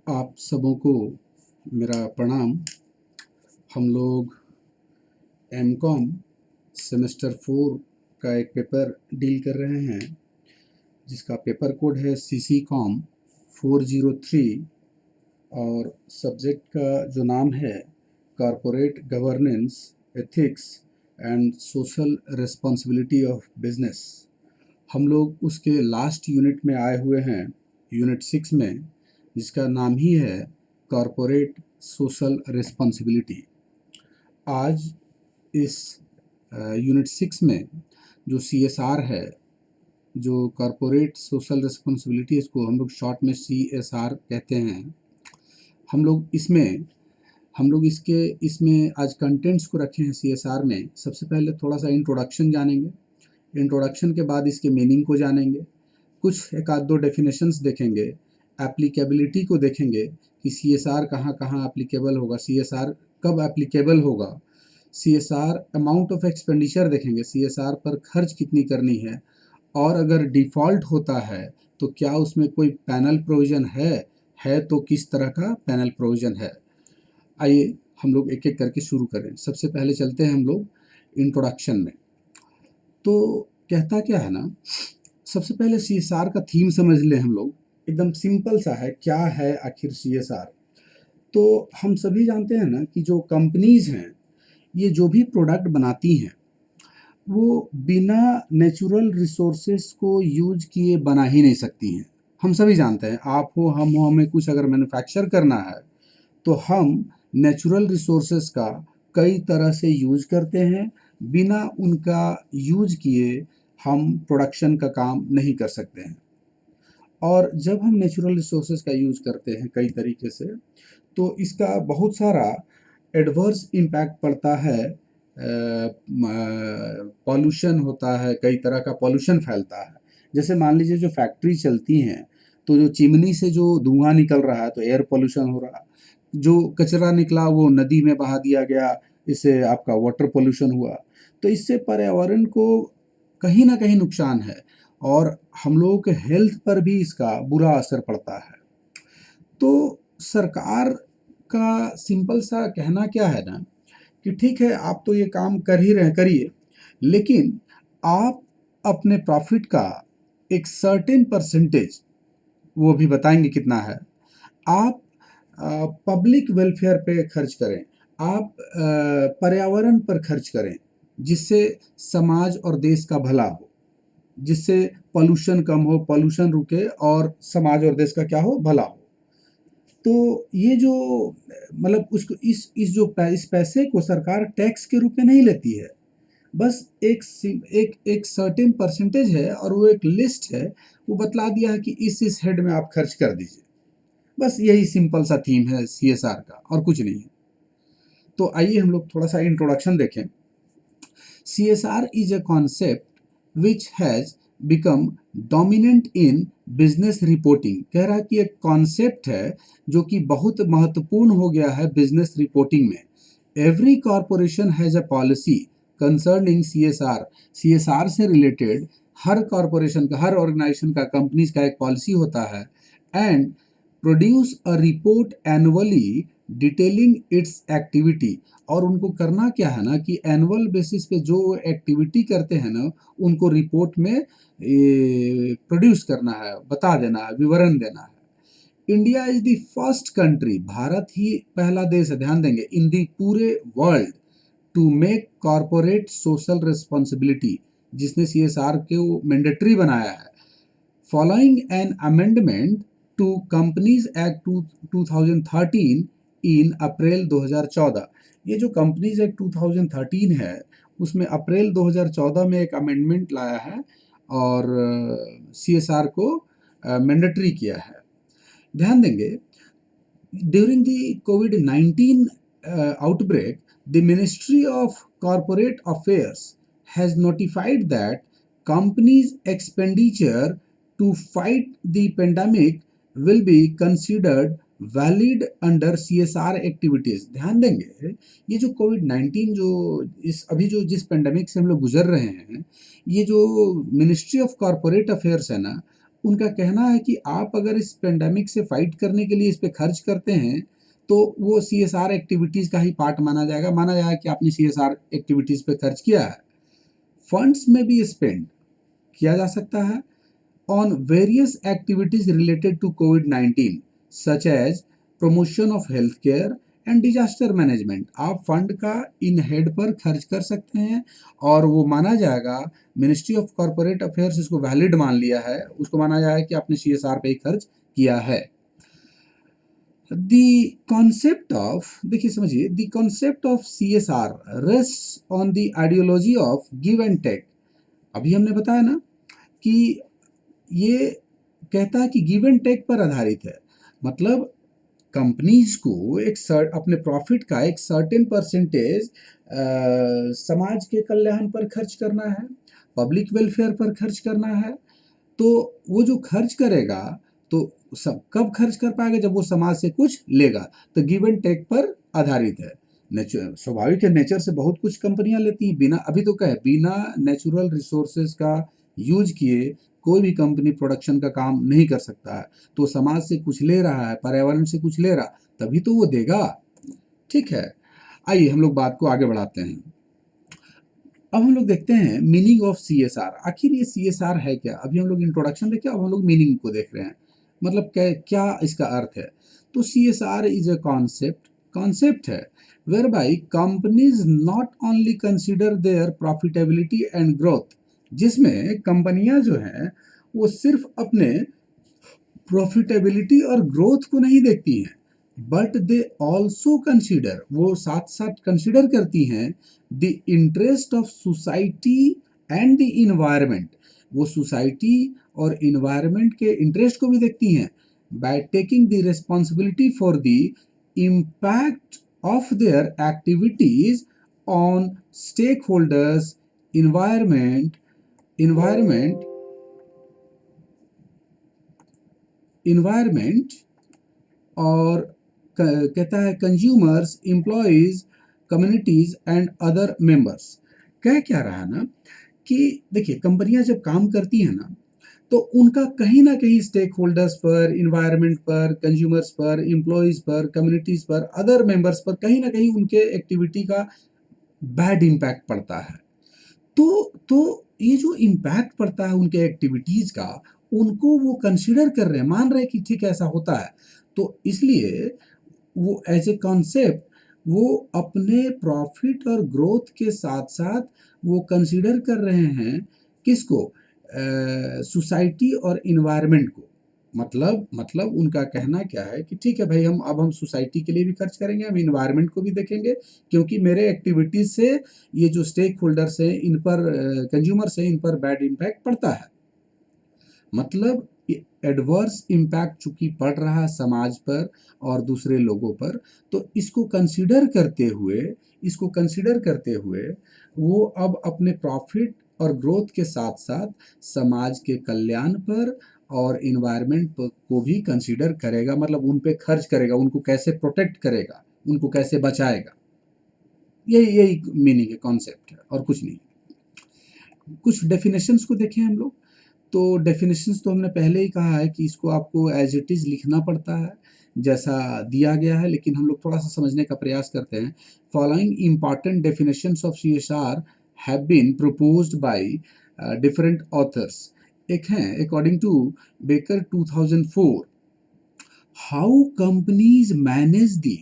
आप सबों को मेरा प्रणाम। हम लोग एमकॉम सेमेस्टर 4 का एक पेपर डील कर रहे हैं जिसका पेपर कोड है सीसी कॉम 403 और सब्जेक्ट का जो नाम है corporate governance ethics and social responsibility of business. हम लोग उसके लास्ट यूनिट में आए हुए हैं, यूनिट 6 में, जिसका नाम ही है कॉरपोरेट सोशल रिस्पॉन्सिबिलिटी। आज इस यूनिट 6 में जो सीएसआर है, जो कॉरपोरेट सोशल रिस्पॉन्सिबिलिटी, इसको हम लोग शॉर्ट में सीएसआर कहते हैं। हम लोग इसमें आज कंटेंट्स को रखे हैं सीएसआर में। सबसे पहले थोड़ा सा इंट्रोडक्शन जानेंगे, इंट्रोडक्शन के बाद इसके मीनिंग को जानेंगे, कुछ एक आध दो डेफिनेशंस देखेंगे, एप्लीकेबिलिटी को देखेंगे कि सीएसआर कहाँ कहाँ एप्लीकेबल होगा, सीएसआर कब एप्लीकेबल होगा, सीएसआर अमाउंट ऑफ एक्सपेंडिचर देखेंगे, सीएसआर पर खर्च कितनी करनी है, और अगर डिफ़ॉल्ट होता है तो क्या उसमें कोई पैनल प्रोविज़न है तो किस तरह का पैनल प्रोविज़न है। आइए हम लोग एक एक करके शुरू करें। सबसे पहले चलते हैं हम लोग इंट्रोडक्शन में। तो कहता क्या है ना, सबसे पहले सीएसआर का थीम समझ लें हम लोग। एकदम सिंपल सा है, क्या है आखिर सीएसआर। तो हम सभी जानते हैं ना कि जो कंपनीज हैं, ये जो भी प्रोडक्ट बनाती हैं वो बिना नेचुरल रिसोर्सेस को यूज किए बना ही नहीं सकती हैं। हम सभी जानते हैं, आप हो हम हो, हमें कुछ अगर मैन्युफैक्चर करना है तो हम नेचुरल रिसोर्सेस का कई तरह से यूज करते हैं। बिना उनका यूज किए हम प्रोडक्शन का काम नहीं कर सकते हैं। और जब हम नेचुरल रिसोर्सेज का यूज़ करते हैं कई तरीके से, तो इसका बहुत सारा एडवर्स इम्पैक्ट पड़ता है। पॉल्यूशन होता है, कई तरह का पॉल्यूशन फैलता है। जैसे मान लीजिए जो फैक्ट्री चलती हैं, तो जो चिमनी से जो धुआं निकल रहा है तो एयर पॉल्यूशन हो रहा है, जो कचरा निकला वो नदी में बहा दिया गया, इससे आपका वाटर पॉल्यूशन हुआ। तो इससे पर्यावरण को कहीं ना कहीं नुकसान है और हम लोगों के हेल्थ पर भी इसका बुरा असर पड़ता है। तो सरकार का सिंपल सा कहना क्या है ना कि ठीक है, आप तो ये काम कर ही रहे, करिए, लेकिन आप अपने प्रॉफिट का एक सर्टेन परसेंटेज, वो भी बताएंगे कितना है, आप पब्लिक वेलफेयर पे खर्च करें, आप पर्यावरण पर खर्च करें, जिससे समाज और देश का भला हो, जिससे पॉल्यूशन कम हो, पॉल्यूशन रुके और समाज और देश का क्या हो, भला हो। तो ये जो मतलब उसको इस पैसे को सरकार टैक्स के रूप में नहीं लेती है, बस एक सर्टेन परसेंटेज है और वो एक लिस्ट है, वो बतला दिया है कि इस हेड में आप खर्च कर दीजिए। बस यही सिंपल सा थीम है सीएसआर का, और कुछ नहीं है। तो आइए हम लोग थोड़ा सा इंट्रोडक्शन देखें। CSR is a concept which has become dominant in business reporting। कह रहा है कि एक कॉन्सेप्ट है जो कि बहुत महत्वपूर्ण हो गया है बिजनेस रिपोर्टिंग में। Every corporation has a policy concerning CSR। CSR से रिलेटेड हर कॉरपोरेशन का, हर ऑर्गेनाइजेशन का, कंपनीज का एक पॉलिसी होता है। And produce a report annually detailing it's activity. और उनको करना क्या है ना कि एनुअल बेसिस पे जो एक्टिविटी करते हैं ना, उनको रिपोर्ट में प्रोड्यूस करना है, बता देना है, विवरण देना है। India is the first country, Bharat ही पहला देश है, ध्यान देंगे, इन दी पूरे world to make corporate social responsibility, जिसने सीएसआर को मैंडेटरी बनाया है। Following an amendment to Companies act 2013 in April 2014। ये जो कंपनीज एक्ट 2013 है, उसमें अप्रैल 2014 में एक अमेंडमेंट लाया है और सीएसआर को मैंडेटरी किया है। ध्यान देंगे, during the COVID-19 outbreak, the Ministry of Corporate Affairs has notified that companies' expenditure to fight the pandemic will be considered valid under CSR activities. ध्यान देंगे, ये जो COVID-19 जो अभी जो जिस पेंडेमिक से हम लोग गुजर रहे हैं, ये जो मिनिस्ट्री ऑफ कॉरपोरेट अफेयर्स है ना, उनका कहना है कि आप अगर इस पेंडेमिक से फाइट करने के लिए इस पे खर्च करते हैं, तो वो सीएसआर एक्टिविटीज़ का ही पार्ट माना जाएगा कि आपने सीएसआर एक्टिविटीज़ पे खर्च किया है। फंड्स में भी स्पेंड किया जा सकता है on various activities related to COVID-19 such as promotion of healthcare and disaster management। आप फंड का इन हेड पर खर्च कर सकते हैं और वो माना जाएगा, मिनिस्ट्री ऑफ कॉरपोरेट अफेयर्स इसको वैलिड मान लिया है, उसको माना जाएगा कि आपने सीएसआर पे ही खर्च किया है। The concept of, देखिए समझिए, the concept of CSR rests on the ideology of give and take। अभी हमने बताया ना कि ये कहता है कि गिव एंड टेक पर आधारित है। मतलब कंपनीज को अपने प्रॉफिट का एक सर्टेन परसेंटेज समाज के कल्याण पर खर्च करना है, पब्लिक वेलफेयर पर खर्च करना है। तो वो जो खर्च करेगा तो सब कब खर्च कर पाएगा, जब वो समाज से कुछ लेगा। तो गिव एंड टेक पर आधारित है। नेचर स्वाभाविक है, नेचर से बहुत कुछ कंपनियां लेती हैं। बिना अभी तो क्या है, बिना नेचुरल रिसोर्सेज का यूज किए कोई भी कंपनी प्रोडक्शन का काम नहीं कर सकता है। तो समाज से कुछ ले रहा है, पर्यावरण से कुछ ले रहा, तभी तो वो देगा। ठीक है, आइए हम लोग बात को आगे बढ़ाते हैं। अब हम लोग देखते हैं मीनिंग ऑफ सीएसआर। आखिर ये सीएसआर है क्या? अभी हम लोग इंट्रोडक्शन देखे, अब हम लोग मीनिंग को देख रहे हैं, मतलब क्या क्या इसका अर्थ है। तो सीएसआर इज अ कॉन्सेप्ट है whereby companies not only consider their profitability and growth, जिसमें कंपनियां जो हैं वो सिर्फ अपने प्रॉफिटेबिलिटी और ग्रोथ को नहीं देखती हैं, बट दे ऑल्सो कंसिडर, वो साथ साथ कंसिडर करती हैं the interest of society and the environment. वो सोसाइटी और इन्वायरमेंट के इंटरेस्ट को भी देखती हैं, by taking the responsibility for the impact of their activities on stakeholders, environment environment environment और कहता है consumers, employees, communities and other members. कह क्या रहा है ना कि देखिए कंपनियां जब काम करती हैं ना, तो उनका कहीं ना कहीं स्टेक होल्डर्स पर, इन्वायरमेंट पर, कंज्यूमर्स पर, एम्प्लॉयज पर, कम्युनिटीज पर, अदर मेंबर्स पर कहीं ना कहीं उनके एक्टिविटी का बैड इम्पैक्ट पड़ता है। तो ये जो इम्पैक्ट पड़ता है उनके एक्टिविटीज का, उनको वो कंसिडर कर रहे हैं, मान रहे हैं कि ठीक है ऐसा होता है। तो इसलिए वो एज ए कॉन्सेप्ट वो अपने प्रॉफिट और ग्रोथ के साथ साथ वो कंसिडर कर रहे हैं किसको, सोसाइटी और इन्वायरमेंट को। मतलब उनका कहना क्या है कि ठीक है भाई, हम सोसाइटी के लिए भी खर्च करेंगे, हम इन्वायरमेंट को भी देखेंगे, क्योंकि मेरे एक्टिविटीज से ये जो स्टेक होल्डर्स हैं, इन पर कंज्यूमर्स हैं, इन पर बैड इम्पैक्ट पड़ता है। मतलब एडवर्स इम्पैक्ट चूंकि पड़ रहा है समाज पर और दूसरे लोगों पर, तो इसको कंसिडर करते हुए वो अब अपने प्रॉफिट और ग्रोथ के साथ साथ समाज के कल्याण पर और इन्वायरमेंट को भी कंसिडर करेगा, मतलब उन पे खर्च करेगा, उनको कैसे प्रोटेक्ट करेगा, उनको कैसे बचाएगा। यही मीनिंग है, कॉन्सेप्ट है और कुछ नहीं। कुछ डेफिनेशंस को देखें हम लोग। तो डेफिनेशंस तो हमने पहले ही कहा है कि इसको आपको एज इट इज़ लिखना पड़ता है जैसा दिया गया है, लेकिन हम लोग थोड़ा सा समझने का प्रयास करते हैं। Following important definitions of CSR have been proposed by different authors. एक है according to Baker 2004, how companies manage the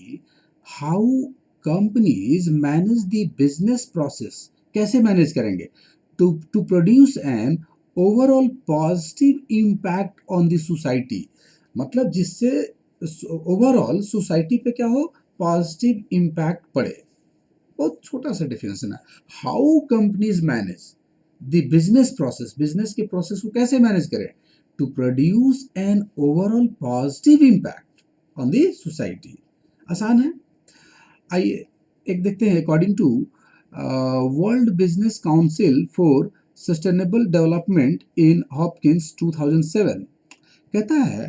how companies manage the business process. कैसे मैनेज करेंगे? To produce an overall positive impact on the society, मतलब जिससे overall society पे क्या हो, positive impact पड़े। बहुत छोटा सा डेफिनेशन है। How companies manage the business process, business के प्रोसेस को कैसे मैनेज करें, to produce an overall positive impact on the society. आसान है। आइए एक देखते हैं। According to world business council for sustainable development in Hopkins 2007, कहता है,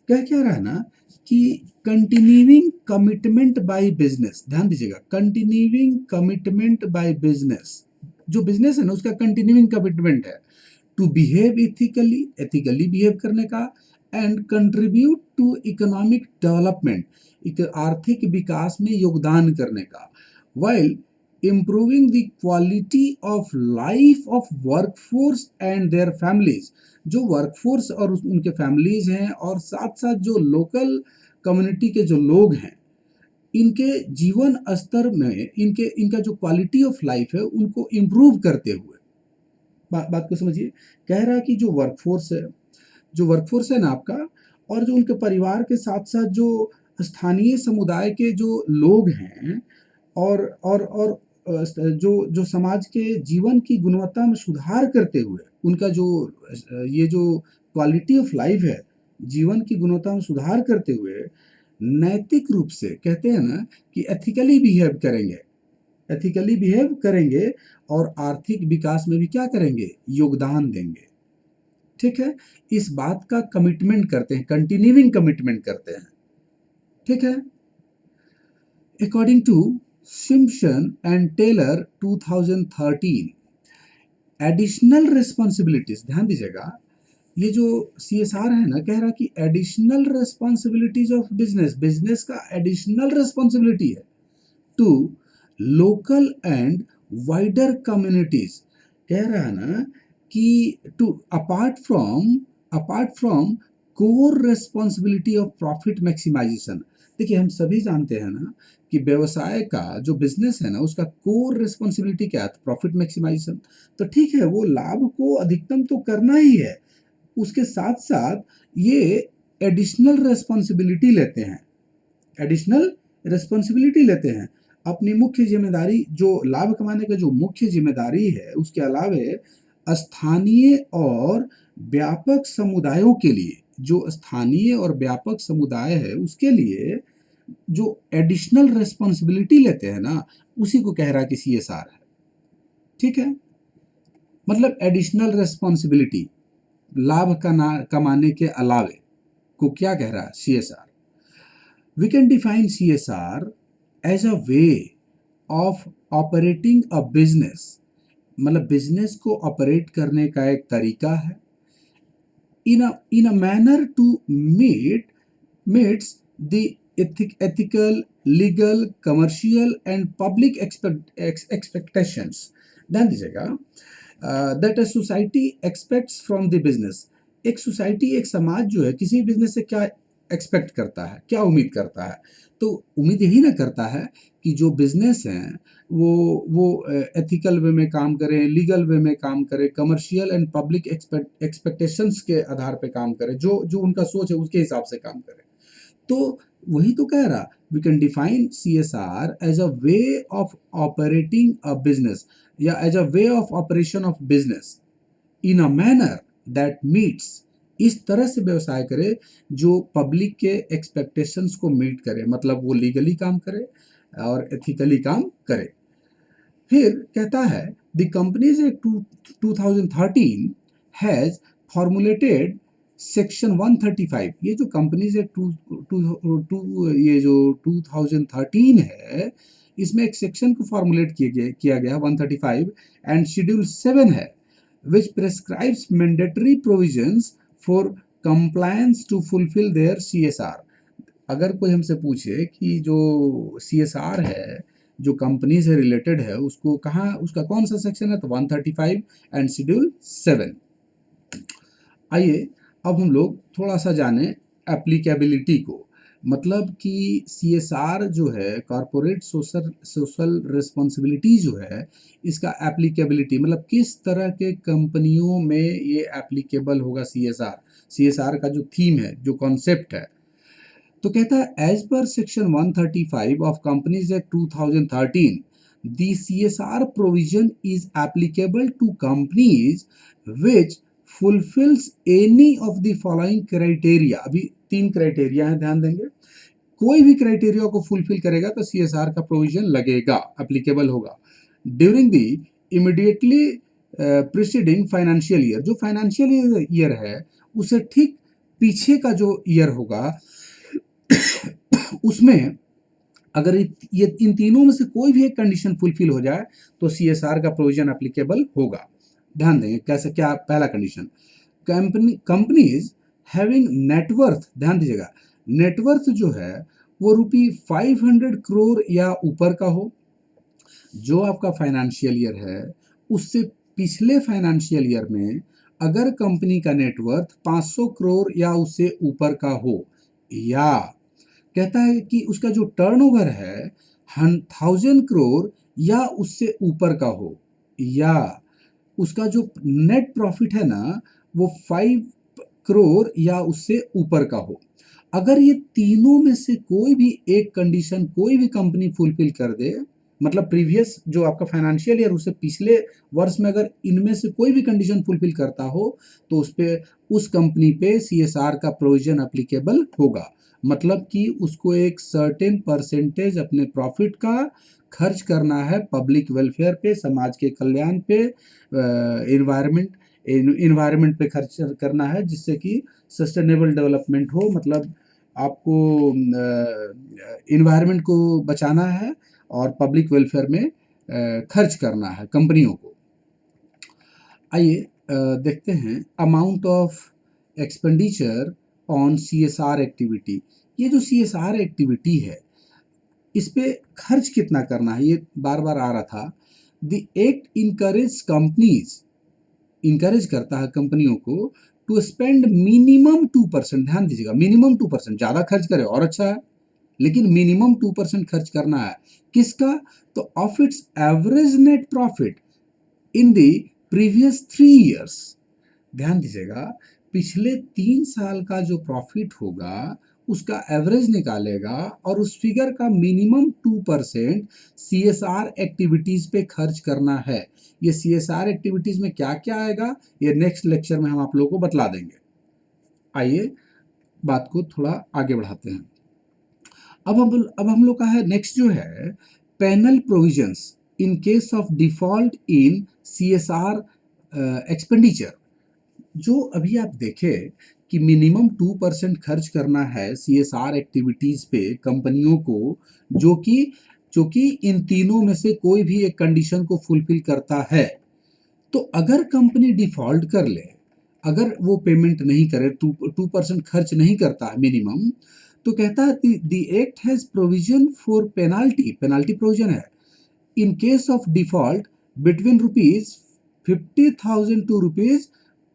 कह क्या रहा है ना कि कंटिन्यूइंग कमिटमेंट बाय बिजनेस, ध्यान दीजिएगा, कंटिन्यूइंग कमिटमेंट बाय बिजनेस, जो बिजनेस है ना उसका कंटिन्यूइंग कमिटमेंट है to behave ethically, ethically behave करने का, and contribute to economic development, एक आर्थिक विकास में योगदान करने का, while improving the quality of life of workforce and their families, जो वर्कफोर्स और उनके फैमिलीज हैं और साथ साथ जो लोकल कम्युनिटी के जो लोग हैं, इनके जीवन स्तर में इनका जो क्वालिटी ऑफ लाइफ है उनको इम्प्रूव करते हुए, बात को समझिए। कह रहा है कि जो वर्कफोर्स है ना आपका, और जो उनके परिवार के साथ साथ जो स्थानीय समुदाय के जो लोग हैं, और जो जो समाज के जीवन की गुणवत्ता में सुधार करते हुए उनका जो ये जो क्वालिटी ऑफ लाइफ है, जीवन की गुणवत्ता में सुधार करते हुए नैतिक रूप से, कहते हैं ना कि एथिकली बिहेव करेंगे, एथिकली बिहेव करेंगे और आर्थिक विकास में भी क्या करेंगे, योगदान देंगे। ठीक है, इस बात का कमिटमेंट करते हैं, कंटिन्यूइंग कमिटमेंट करते हैं। ठीक है, according to Simpson and Taylor 2013, additional responsibilities, ध्यान दीजिएगा, ये जो CSR है ना, कह रहा कि additional responsibilities of business, business का एडिशनल रिस्पॉन्सिबिलिटी है to local and wider communities, कह रहा है ना कि to apart from core responsibility of profit maximization. देखिए, हम सभी जानते हैं ना कि व्यवसाय का जो बिजनेस है ना, उसका कोर रिस्पॉन्सिबिलिटी क्या है, प्रॉफिट मैक्सिमाइजेशन। तो ठीक है, वो लाभ को अधिकतम तो करना ही है, उसके साथ साथ ये एडिशनल रिस्पॉन्सिबिलिटी लेते हैं, एडिशनल रिस्पॉन्सिबिलिटी लेते हैं। अपनी मुख्य जिम्मेदारी, जो लाभ कमाने का जो मुख्य जिम्मेदारी है, उसके अलावा स्थानीय और व्यापक समुदायों के लिए, जो स्थानीय और व्यापक समुदाय है उसके लिए जो एडिशनल रिस्पॉन्सिबिलिटी लेते हैं ना, उसी को कह रहा है कि CSR है। ठीक है, मतलब एडिशनल रिस्पॉन्सिबिलिटी, लाभ कमाने के अलावे को क्या कह रहा है, CSR। We can define CSR as a way of operating a business, मतलब बिजनेस को ऑपरेट करने का एक तरीका है, in a manner to meets the ethical, legal, commercial and public expectations, ध्यान दीजिएगा, that a society expects from the business, एक सोसाइटी, एक समाज जो है किसी बिजनेस से क्या एक्सपेक्ट करता है, क्या उम्मीद करता है, तो उम्मीद यही ना करता है कि जो बिजनेस हैं वो एथिकल वे में काम करें, लीगल वे में काम करें, कमर्शियल एंड पब्लिक एक्सपेक्टेशंस के आधार पे काम करें, जो जो उनका सोच है उसके हिसाब से काम करें। तो वही तो कह रहा, we can define CSR as a way of operating a business, या as a way of operation of business in a manner that meets, इस तरह से व्यवसाय करे जो पब्लिक के एक्सपेक्टेशंस को मीट करे, मतलब वो लीगली काम करे और एथिकली काम करे। फिर कहता है the companies act 2013 has formulated section 135, ये जो कंपनीज एक्ट ये जो 2013 है, इसमें एक सेक्शन को फॉर्मुलेट किया गया 135, एंड शेड्यूल 7 है which prescribes mandatory provisions for compliance to fulfill their CSR। अगर कोई हमसे पूछे कि जो CSR है, जो कंपनी से रिलेटेड है, उसको कहाँ, उसका कौन सा सेक्शन है, तो 135 एंड शेड्यूल 7। आइए अब हम लोग थोड़ा सा जाने एप्लीकेबिलिटी को, मतलब कि CSR जो है, कॉरपोरेट सोशल रिस्पॉन्सिबिलिटी जो है, इसका एप्लीकेबिलिटी मतलब किस तरह के कंपनियों में ये एप्लीकेबल होगा CSR का जो थीम है, जो कॉन्सेप्ट है। तो कहता है as per section 135 of companies act 2013 the CSR provision is applicable to companies which fulfills any of the following criteria. अभी 3 क्राइटेरिया है, ध्यान देंगे, कोई भी क्राइटेरिया को फुलफिल करेगा तो CSR का प्रोविजन लगेगा, एप्लीकेबल होगा। During the immediately preceding financial year, जो फाइनेंशियल ईयर है उसे ठीक पीछे का जो ईयर होगा उसमें अगर ये इन तीनों में से कोई भी एक कंडीशन फुलफिल हो जाए तो CSR का प्रोविजन एप्लीकेबल होगा। ध्यान देंगे कैसे, क्या पहला कंडीशन, कंपनीज हैविंग नेटवर्थ, ध्यान दीजिएगा, नेटवर्थ जो है वो ₹500 करोड़ या ऊपर का हो। जो आपका फाइनेंशियल ईयर है उससे पिछले फाइनेंशियल ईयर में अगर कंपनी का नेटवर्थ 500 करोड़ या उससे ऊपर का हो, या कहता है कि उसका जो टर्नओवर है 1000 करोड़ या उससे ऊपर का हो, या उसका जो नेट प्रॉफिट है ना वो 5 करोड़ या उससे ऊपर का हो। अगर ये तीनों में से कोई भी एक कंडीशन कोई भी कंपनी फुलफिल कर दे, मतलब प्रीवियस जो आपका फाइनेंशियल ईयर उससे पिछले वर्ष में अगर इनमें से कोई भी कंडीशन फुलफिल करता हो तो उस पे, उस कंपनी पे सीएसआर का प्रोविजन अप्लीकेबल होगा। मतलब कि उसको एक सर्टेन परसेंटेज अपने प्रॉफिट का खर्च करना है पब्लिक वेलफेयर पे, समाज के कल्याण पे, इन्वायरमेंट पे खर्च करना है, जिससे कि सस्टेनेबल डेवलपमेंट हो। मतलब आपको इन्वायरमेंट को बचाना है और पब्लिक वेलफेयर में खर्च करना है कंपनियों को। आइए देखते हैं amount of expenditure on CSR activity. ये जो सीएसआर एक्टिविटी है इस पे खर्च कितना करना है, ये बार बार आ रहा था। The act encourage companies, encourage करता है कंपनियों को टू स्पेंड मिनिमम 2%, ध्यान दीजिएगा मिनिमम 2%, ज़्यादा खर्च करे और अच्छा है, लेकिन मिनिमम 2% खर्च करना है। किसका? तो of its average net profit in the previous 3 years. ध्यान दीजिएगा, पिछले 3 साल का जो प्रॉफिट होगा उसका एवरेज निकालेगा और उस फिगर का मिनिमम 2% सीएसआर एक्टिविटीज पे खर्च करना है। ये सीएसआर एक्टिविटीज में क्या क्या आएगा ये नेक्स्ट लेक्चर में हम आप लोगों को बतला देंगे। आइए बात को थोड़ा आगे बढ़ाते हैं। अब हम लोग का है नेक्स्ट जो है panel provisions in case of default in CSR expenditure. जो अभी आप देखें कि मिनिमम 2% खर्च करना है सीएसआर एक्टिविटीज पे कंपनियों को, जो कि इन तीनों में से कोई भी एक कंडीशन को फुलफिल करता है। तो अगर कंपनी डिफॉल्ट कर ले, अगर वो पेमेंट नहीं करे, 2% खर्च नहीं करता है मिनिमम, तो कहता है the act has provision for penalty, penalty provision है in case of default between ₹50,000 to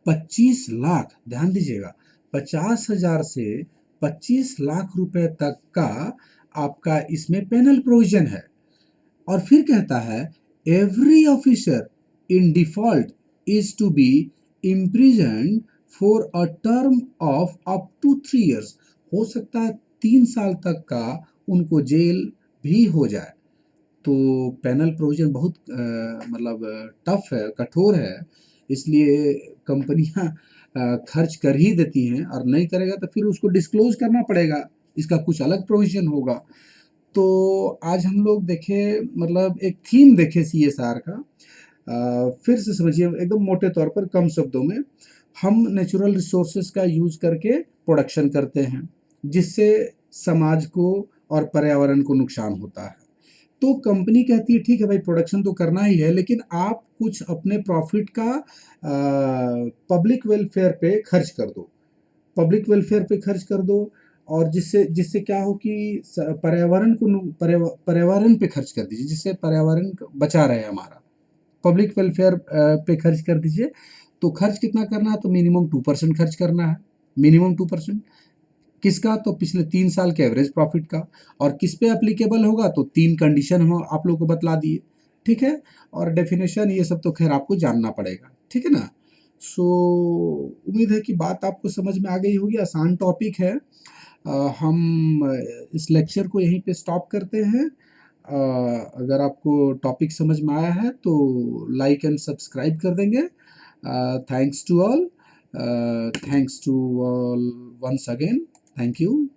₹25 lakh. ध्यान दीजिएगा 50,000 से 25 लाख रुपए तक का आपका इसमें पेनल प्रोविजन है। और फिर कहता है every officer in default is to be imprisoned for a term of up to 3 years. हो सकता है 3 साल तक का उनको जेल भी हो जाए। तो पैनल प्रोविजन बहुत मतलब टफ है, कठोर है, इसलिए कंपनियां खर्च कर ही देती हैं, और नहीं करेगा तो फिर उसको डिस्क्लोज करना पड़ेगा, इसका कुछ अलग प्रोविजन होगा। तो आज हम लोग देखे, मतलब एक थीम देखे सीएसआर का। फिर से समझिए एकदम मोटे तौर पर, कम शब्दों में, हम नेचुरल रिसोर्सेज का यूज करके प्रोडक्शन करते हैं जिससे समाज को और पर्यावरण को नुकसान होता है। तो कंपनी कहती है ठीक है भाई प्रोडक्शन तो करना ही है, लेकिन आप कुछ अपने प्रॉफिट का पब्लिक वेलफेयर पे खर्च कर दो, पब्लिक वेलफेयर पे खर्च कर दो, और जिससे जिससे क्या हो कि पर्यावरण को पर्यावरण पे खर्च कर दीजिए, जिससे पर्यावरण बचा रहे हमारा। पब्लिक वेलफेयर पे खर्च कर दीजिए। तो खर्च कितना करना है? तो मिनिमम 2% खर्च करना है, मिनिमम 2%। किसका? तो पिछले 3 साल के एवरेज प्रॉफिट का। और किस पे एप्लीकेबल होगा? तो 3 कंडीशन हम आप लोग को बतला दिए, ठीक है। और डेफिनेशन ये सब तो खैर आपको जानना पड़ेगा, ठीक है ना। सो उम्मीद है कि बात आपको समझ में आ गई होगी, आसान टॉपिक है। हम इस लेक्चर को यहीं पे स्टॉप करते हैं। अगर आपको टॉपिक समझ में आया है तो लाइक एंड सब्सक्राइब कर देंगे। Thanks to all, thanks to all once again, thank you.